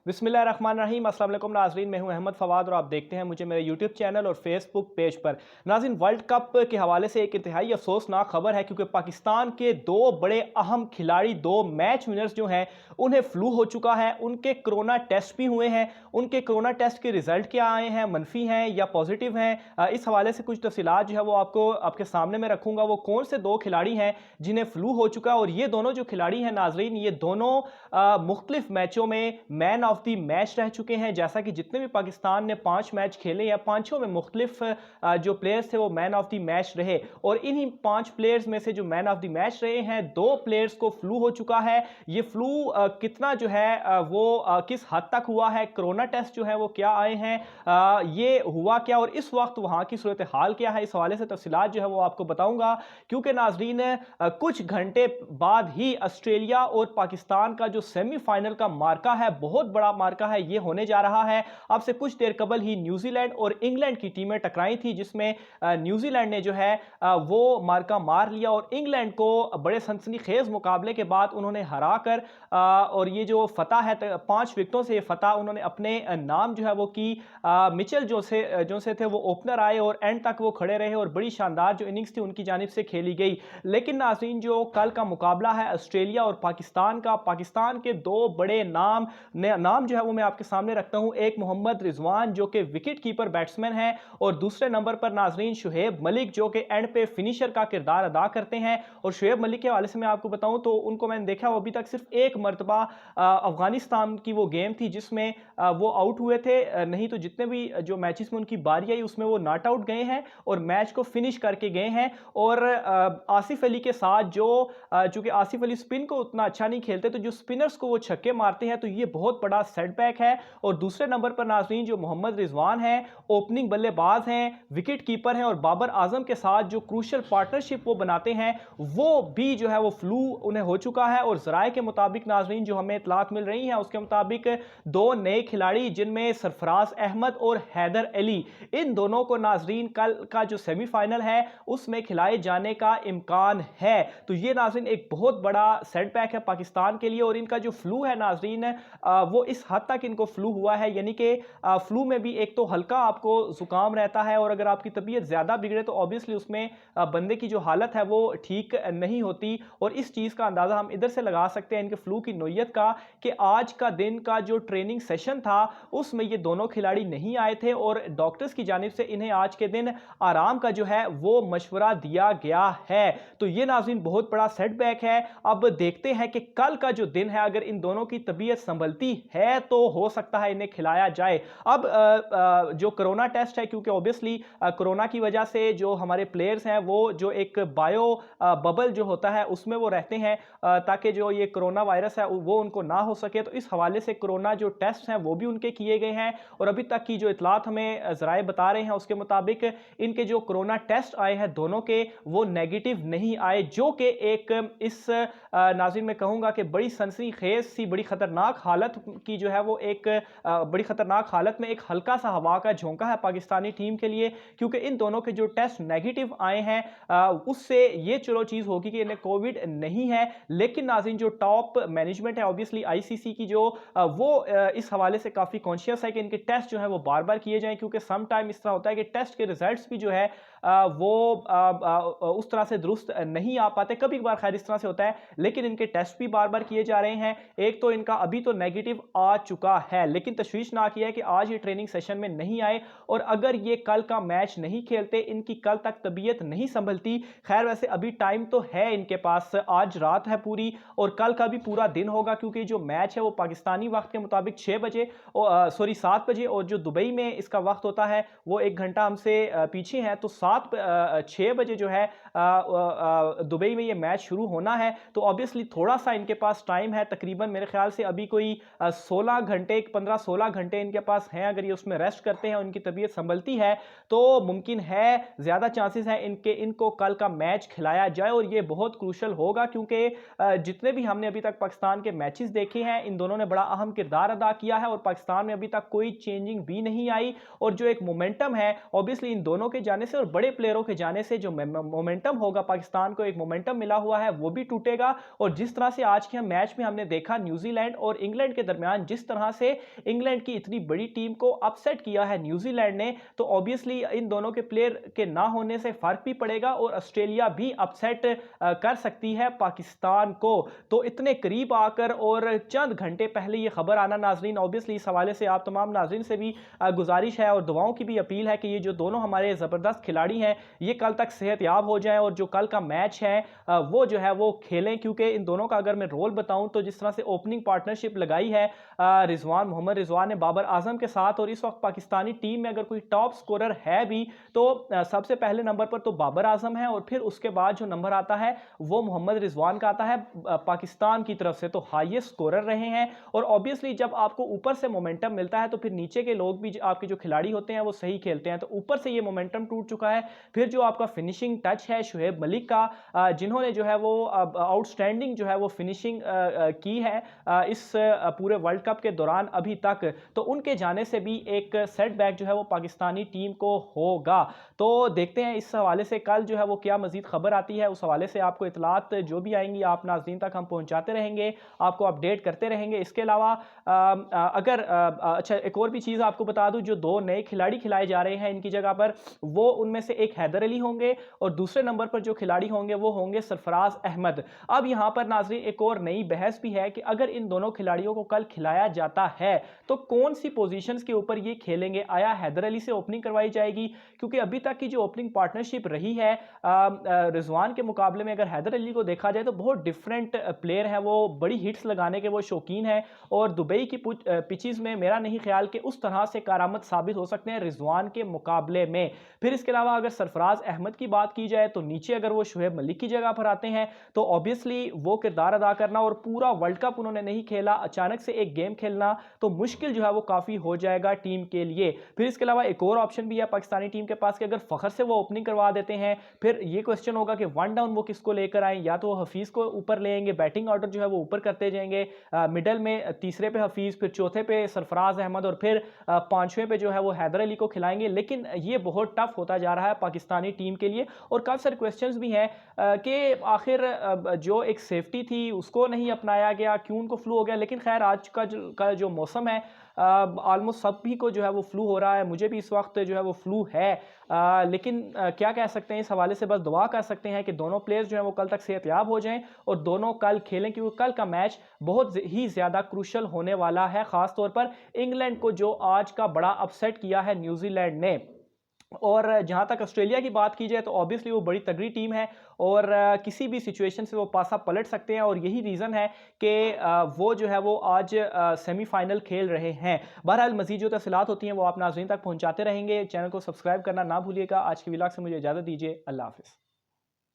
बिस्मिल्लाहिर्रहमानिर्रहीम। अस्सलाम वालेकुम नाज़रीन, मैं हूं अहमद फवाद और आप देखते हैं मुझे मेरे यूट्यूब चैनल और फेसबुक पेज पर। नाज़रीन, वर्ल्ड कप के हवाले से एक इंतहाई अफसोसनाक खबर है क्योंकि पाकिस्तान के दो बड़े अहम खिलाड़ी, दो मैच विनर्स जो हैं, उन्हें फ्लू हो चुका है। उनके कोरोना टेस्ट भी हुए हैं। उनके कोरोना टेस्ट के रिजल्ट क्या आए हैं, मनफी हैं या पॉजिटिव हैं, इस हवाले से कुछ तफसीलात जो है वो आपके सामने में रखूंगा। वो कौन से दो खिलाड़ी हैं जिन्हें फ्लू हो चुका है, और ये दोनों जो खिलाड़ी हैं नाज़रीन, ये दोनों मुख्तलिफ मैचों में मैन ऑफ द मैच रह चुके हैं। जैसा कि जितने भी पाकिस्तान ने 5 मैच खेले या पांचों में मुख्तलिफ जो प्लेयर्स थे वो मैन ऑफ द मैच रहे, और इन्हीं 5 प्लेयर्स में से जो मैन ऑफ द मैच रहे हैं, 2 प्लेयर्स को फ्लू हो चुका है। ये फ्लू कितना जो है वो किस हद तक हुआ है, कोरोना टेस्ट जो है वो क्या आए हैं, ये हुआ क्या, और इस वक्त वहां की सूरत हाल क्या है, इस हवाले से तफसीलात जो है वो आपको बताऊंगा। क्योंकि नाजरीन, कुछ घंटे बाद ही ऑस्ट्रेलिया और पाकिस्तान का जो सेमीफाइनल का मार्का है, बहुत बड़ा मार्का है, ये होने जा रहा है। अब से कुछ देर कबल ही न्यूजीलैंड और इंग्लैंड की टीमें टकराई थी, जिसमें न्यूजीलैंड ने जो है वो मार्का मार लिया और इंग्लैंड को बड़े सनसनीखेज मुकाबले के बाद उन्होंने हराकर और ये जो फतह है 5 विकेटों से ये फतह उन्होंने अपने नाम जो है वो की। मिचेल जो से थे वो ओपनर आए और एंड तक वो खड़े रहे और बड़ी शानदार जो इनिंग्स थी उनकी जानिब से खेली गई। लेकिन नाज़रीन, जो कल का मुकाबला है ऑस्ट्रेलिया और पाकिस्तान का, पाकिस्तान के दो बड़े नाम जो है वो मैं आपके सामने रखता हूं। एक मोहम्मद रिजवान जो कि विकेट कीपर बैट्समैन है, और दूसरे नंबर पर नाज़रीन शुएब मलिक जो कि एंड पे फिनिशर का किरदार अदा करते हैं। और शुएब मलिक के हवाले से मैं आपको बताऊं तो उनको मैंने देखा, वो अभी तक सिर्फ एक मरतबा अफगानिस्तान की वो गेम थी जिसमें वो आउट हुए थे, नहीं तो जितने भी जो मैचेस में उनकी बारी आई उसमें वो नॉट आउट गए हैं और मैच को फिनिश करके गए हैं। और आसिफ अली के साथ जो चूंकि आसिफ अली स्पिन को उतना अच्छा नहीं खेलते, तो जो स्पिनर्स को वो छक्के मारते हैं, तो ये बहुत बड़ा सेटबैक है। और दूसरे नंबर पर नाज़रीन जो मोहम्मद रिजवान है, ओपनिंग बल्लेबाज हैं, विकेट कीपर हैं, और बाबर आजम के साथ जो क्रूशल पार्टनरशिप वो बनाते हैं, वो भी जो है वो फ्लू उन्हें हो चुका है। और ज़राए के मुताबिक नाज़रीन जो हमें इतलात मिल रही हैं उसके मुताबिक 2 नए खिलाड़ी जिनमें सरफराज अहमद और हैदर अली, इन दोनों को नाज़रीन कल का जो सेमीफाइनल है उसमें खिलाए जाने का इम्कान है। तो ये नाज़रीन एक बहुत बड़ा सेटबैक है पाकिस्तान के लिए। और इनका जो फ्लू है नाज़रीन, वो इस हद तक इनको फ्लू हुआ है, यानी कि फ्लू में भी एक तो हल्का आपको जुकाम रहता है, और अगर आपकी तबीयत ज़्यादा बिगड़े तो ऑब्वियसली उसमें बंदे की जो हालत है वो ठीक नहीं होती। और इस चीज़ का अंदाज़ा हम इधर से लगा सकते हैं इनके फ्लू की नोयत का, कि आज का दिन का जो ट्रेनिंग सेशन था उसमें ये दोनों खिलाड़ी नहीं आए थे, और डॉक्टर्स की जानिब से इन्हें आज के दिन आराम का जो है वो मशवरा दिया गया है। तो ये नाज़रीन बहुत बड़ा सेटबैक है। अब देखते हैं कि कल का जो दिन है, अगर इन दोनों की तबीयत संभलती है तो हो सकता है इन्हें खिलाया जाए। अब जो कोरोना टेस्ट है, क्योंकि ऑब्वियसली कोरोना की वजह से जो हमारे प्लेयर्स हैं वो जो एक बायो बबल जो होता है उसमें वो रहते हैं, ताकि जो ये कोरोना वायरस है वो उनको ना हो सके। तो इस हवाले से कोरोना जो टेस्ट हैं वो भी उनके किए गए हैं, और अभी तक की जो इतलात हमें ज़राए बता रहे हैं उसके मुताबिक इनके जो कोरोना टेस्ट आए हैं दोनों के, वो नेगेटिव नहीं आए, जो कि एक इस नाज़रीन में कहूँगा कि बड़ी सनसनीखेज सी, बड़ी ख़तरनाक हालत की जो है वो एक बड़ी ख़तरनाक हालत में एक हल्का सा हवा का झोंका है पाकिस्तानी टीम के लिए। क्योंकि इन दोनों के जो टेस्ट नेगेटिव आए हैं उससे ये चलो चीज़ होगी कि इन्हें कोविड नहीं है। लेकिन नाज़रीन जो टॉप मैनेजमेंट है ऑब्वियसली आईसीसी की, जो वो इस हवाले से काफ़ी कॉन्शियस है कि इनके टेस्ट जो है वो बार बार किए जाएं, क्योंकि सम टाइम इस तरह होता है कि टेस्ट के रिजल्ट्स भी जो है वो उस तरह से दुरुस्त नहीं आ पाते, कभी कभार खैर इस तरह से होता है, लेकिन इनके टेस्ट भी बार बार किए जा रहे हैं। एक तो इनका अभी तो नेगेटिव आ चुका है, लेकिन तशवीशनाक यह है कि आज ये ट्रेनिंग सेशन में नहीं आए, और अगर ये कल का मैच नहीं खेलते, इनकी कल तक तबीयत नहीं संभलती। खैर वैसे अभी टाइम तो है इनके पास, आज रात है पूरी और कल का भी पूरा दिन होगा, क्योंकि जो मैच है वो पाकिस्तानी वक्त के मुताबिक 6 बजे, सॉरी 7 बजे, और जो दुबई में इसका वक्त होता है वो 1 घंटा हमसे पीछे है, तो 6 बजे जो है दुबई में ये मैच शुरू होना है। तो ऑब्वियसली थोड़ा सा इनके पास टाइम है, तकरीबन मेरे ख्याल से अभी कोई 16 घंटे, 15-16 घंटे इनके पास हैं। अगर ये उसमें रेस्ट करते हैं, उनकी तबीयत संभलती है, तो मुमकिन है, ज़्यादा चांसेस हैं इनको कल का मैच खिलाया जाए। और ये बहुत क्रूशल होगा, क्योंकि जितने भी हमने अभी तक पाकिस्तान के मैचेस देखे हैं, इन दोनों ने बड़ा अहम किरदार अदा किया है, और पाकिस्तान में अभी तक कोई चेंजिंग भी नहीं आई। और जो एक मोमेंटम है ऑब्वियसली इन दोनों के जाने से और बड़े प्लेयरों के जाने से जो मोमेंटम होगा, पाकिस्तान को एक मोमेंटम मिला हुआ है, वो भी टूटेगा। और जिस तरह से आज के मैच में हमने देखा न्यूजीलैंड और इंग्लैंड के दरमियान दरमियान जिस तरह से इंग्लैंड की इतनी बड़ी टीम को अपसेट किया है न्यूजीलैंड ने, तो ऑब्वियसली इन दोनों के प्लेयर के ना होने से फर्क भी पड़ेगा और ऑस्ट्रेलिया भी अपसेट कर सकती है पाकिस्तान को। तो इतने करीब आकर और चंद घंटे पहले ये खबर आना नाजरीन, ऑब्वियसली इस हवाले से आप तमाम नाजरीन से भी गुजारिश है और दुआओं की भी अपील है कि ये जो दोनों हमारे ज़बरदस्त खिलाड़ी हैं ये कल तक सेहतयाब हो जाएं और जो कल का मैच है वो जो है वो खेलें, क्योंकि इन दोनों का अगर मैं रोल बताऊं तो जिस तरह से ओपनिंग पार्टनरशिप लगाई है मोहम्मद रिजवान ने बाबर आजम के साथ, और इस वक्त पाकिस्तानी टीम में अगर कोई टॉप स्कोरर है भी तो सबसे पहले नंबर पर तो बाबर आजम है और फिर उसके बाद जो नंबर आता है वो मोहम्मद रिजवान का आता है पाकिस्तान की तरफ से, तो हाईएस्ट स्कोरर रहे हैं। और ऑब्वियसली जब आपको ऊपर से मोमेंटम मिलता है तो फिर नीचे के लोग भी आपके जो खिलाड़ी होते हैं वो सही खेलते हैं, तो ऊपर से ये मोमेंटम टूट चुका है। फिर जो आपका फिनिशिंग टच है शुएब मलिक का, जिन्होंने जो है वो आउटस्टैंडिंग जो है वो फिनिशिंग की है इस पूरे वर्ल्ड कप के दौरान अभी तक, तो उनके जाने से भी एक सेटबैक जो है वो पाकिस्तानी टीम को होगा। तो देखते हैं इस हवाले से कल जो है वो क्या मजीद खबर आती है, उस हवाले से आपको इतलात जो भी आएंगी आप नाज़रीन तक हम पहुंचाते रहेंगे, आपको अपडेट करते रहेंगे। इसके अलावा अगर अच्छा एक और भी चीज़ आपको बता दूं, जो दो नए खिलाड़ी खिलाए जा रहे हैं इनकी जगह पर, वो उनमें से एक हैदर अली होंगे और दूसरे नंबर पर जो खिलाड़ी होंगे वो होंगे सरफराज अहमद। अब यहां पर नाज़रीन एक और नई बहस भी है कि अगर इन दोनों खिलाड़ियों को कल खिलाया जाता है तो कौन सी पोजीशंस के ऊपर ये खेलेंगे। आया हैदर अली से ओपनिंग करवाई जाएगी, क्योंकि अभी तक की जो ओपनिंग पार्टनरशिप रही है रिजवान के मुकाबले में अगर हैदर अली को देखा जाए तो बहुत डिफरेंट प्लेयर है, वो बड़ी हिट्स लगाने के वो शौकीन है और दुबई की पिचेस में मेरा नहीं ख्याल कि उस तरह से कारामद साबित हो सकते हैं रिजवान के मुकाबले में। फिर इसके अलावा अगर सरफराज अहमद की बात की जाए तो नीचे अगर वो शुएब मलिक की जगह पर आते हैं तो ऑब्वियसली वो किरदार अदा करना और पूरा वर्ल्ड कप उन्होंने नहीं खेला, अचानक से एक गेम खेलना तो मुश्किल जो है वो काफ़ी हो जाएगा टीम के लिए। फिर इसके अलावा एक और ऑप्शन भी है पाकिस्तानी टीम के पास कि अगर फ़खर से वो ओपनिंग करवा देते हैं फिर ये क्वेश्चन होगा कि वन डाउन वो किसको लेकर आए, या तो हफीज़ को ऊपर लेंगे, बैटिंग ऑर्डर जो है वो ऊपर करते जाएंगे, मिडल में तीसरे पे हफीज़, फिर चौथे पे सरफराज अहमद और फिर पांचवें पे जो है वो हैदर अली को खिलाएंगे। लेकिन ये बहुत टफ होता जा रहा है पाकिस्तानी टीम के लिए और काफ़ी सारे क्वेश्चंस भी हैं कि आखिर जो एक सेफ्टी थी उसको नहीं अपनाया गया, क्यों उनको फ्लू हो गया। लेकिन खैर आज का जो मौसम है ऑलमोस्ट सभी को जो है वो फ्लू हो रहा है, मुझे भी इस वक्त जो है वो फ्लू है, लेकिन क्या कह सकते हैं इस हवाले से बस दुआ कर सकते हैं कि दोनों प्लेयर्स जो हैं वो कल तक सेहतयाब हो जाएं और दोनों कल खेलें, क्योंकि कल का मैच बहुत ही ज़्यादा क्रूशल होने वाला है, ख़ास तौर पर इंग्लैंड को जो आज का बड़ा अपसेट किया है न्यूजीलैंड ने। और जहाँ तक ऑस्ट्रेलिया की बात की जाए तो ऑब्वियसली वो बड़ी तगड़ी टीम है और किसी भी सिचुएशन से वो पासा पलट सकते हैं और यही रीज़न है कि वो जो है वो आज सेमीफाइनल खेल रहे हैं। बहरहाल मज़ीद जो तफसीलात होती हैं वो आप नाज़रीन तक पहुँचाते रहेंगे। चैनल को सब्सक्राइब करना ना भूलिएगा। आज की व्लॉग से मुझे इजाज़त दीजिए। अल्लाह हाफ़िज़।